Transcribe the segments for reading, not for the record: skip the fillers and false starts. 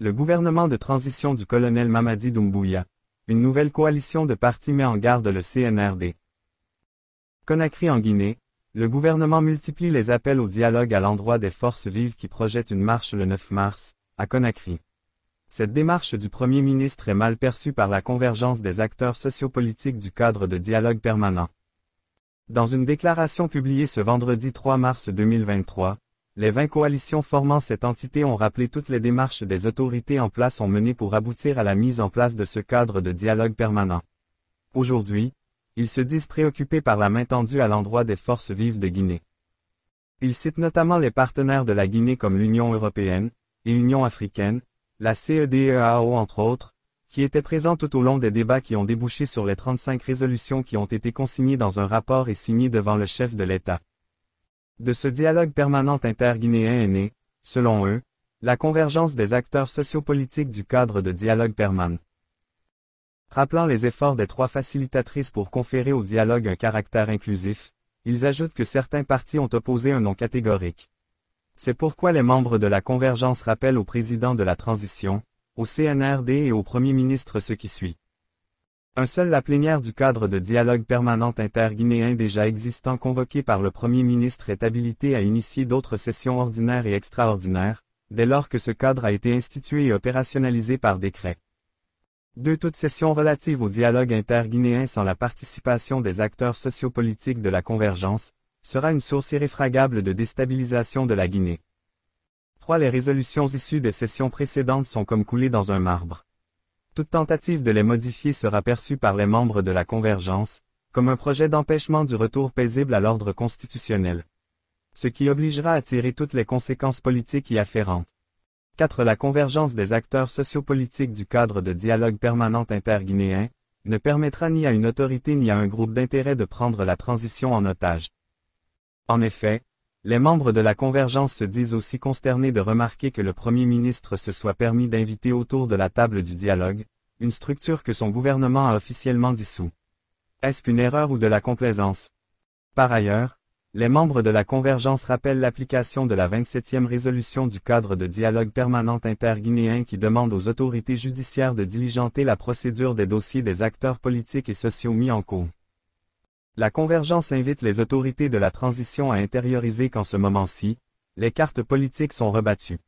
Le gouvernement de transition du colonel Mamadi Doumbouya. Une nouvelle coalition de partis met en garde le CNRD. Conakry en Guinée, le gouvernement multiplie les appels au dialogue à l'endroit des forces vives qui projettent une marche le 9 mars, à Conakry. Cette démarche du Premier ministre est mal perçue par la convergence des acteurs sociopolitiques du cadre de dialogue permanent. Dans une déclaration publiée ce vendredi 3 mars 2023, les 20 coalitions formant cette entité ont rappelé toutes les démarches des autorités en place ont mené pour aboutir à la mise en place de ce cadre de dialogue permanent. Aujourd'hui, ils se disent préoccupés par la main tendue à l'endroit des forces vives de Guinée. Ils citent notamment les partenaires de la Guinée comme l'Union européenne et l'Union africaine, la CEDEAO entre autres, qui étaient présents tout au long des débats qui ont débouché sur les 35 résolutions qui ont été consignées dans un rapport et signées devant le chef de l'État. De ce dialogue permanent interguinéen est née, selon eux, la convergence des acteurs sociopolitiques du cadre de dialogue permanent. Rappelant les efforts des 3 facilitatrices pour conférer au dialogue un caractère inclusif, ils ajoutent que certains partis ont opposé un non catégorique. C'est pourquoi les membres de la convergence rappellent au président de la transition, au CNRD et au Premier ministre ce qui suit. La plénière du cadre de dialogue permanent interguinéen déjà existant convoquée par le Premier ministre est habilitée à initier d'autres sessions ordinaires et extraordinaires, dès lors que ce cadre a été institué et opérationnalisé par décret. Toute session relative au dialogue interguinéen sans la participation des acteurs sociopolitiques de la convergence, sera une source irréfragable de déstabilisation de la Guinée. Les résolutions issues des sessions précédentes sont comme coulées dans un marbre. Toute tentative de les modifier sera perçue par les membres de la convergence, comme un projet d'empêchement du retour paisible à l'ordre constitutionnel. Ce qui obligera à tirer toutes les conséquences politiques y afférentes. La convergence des acteurs sociopolitiques du cadre de dialogue permanent interguinéen, ne permettra ni à une autorité ni à un groupe d'intérêt de prendre la transition en otage. En effet, les membres de la convergence se disent aussi consternés de remarquer que le Premier ministre se soit permis d'inviter autour de la table du dialogue, une structure que son gouvernement a officiellement dissous. Est-ce qu'une erreur ou de la complaisance? Par ailleurs, les membres de la convergence rappellent l'application de la 27e résolution du cadre de dialogue permanent interguinéen qui demande aux autorités judiciaires de diligenter la procédure des dossiers des acteurs politiques et sociaux mis en cause. La convergence invite les autorités de la transition à intérioriser qu'en ce moment-ci, les cartes politiques sont rebattues.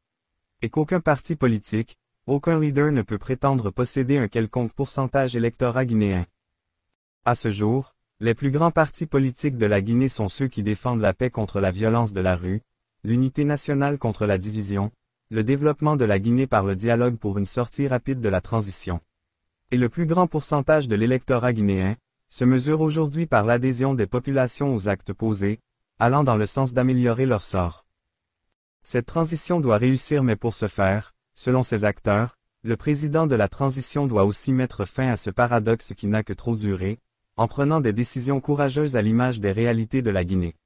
Et qu'aucun parti politique, aucun leader ne peut prétendre posséder un quelconque pourcentage électorat guinéen. À ce jour, les plus grands partis politiques de la Guinée sont ceux qui défendent la paix contre la violence de la rue, l'unité nationale contre la division, le développement de la Guinée par le dialogue pour une sortie rapide de la transition. Et le plus grand pourcentage de l'électorat guinéen, se mesure aujourd'hui par l'adhésion des populations aux actes posés, allant dans le sens d'améliorer leur sort. Cette transition doit réussir mais pour ce faire, selon ces acteurs, le président de la transition doit aussi mettre fin à ce paradoxe qui n'a que trop duré, en prenant des décisions courageuses à l'image des réalités de la Guinée.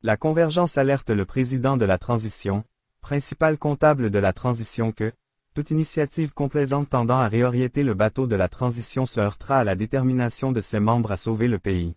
La convergence alerte le président de la transition, principal comptable de la transition que, toute initiative complaisante tendant à réorienter le bateau de la transition se heurtera à la détermination de ses membres à sauver le pays.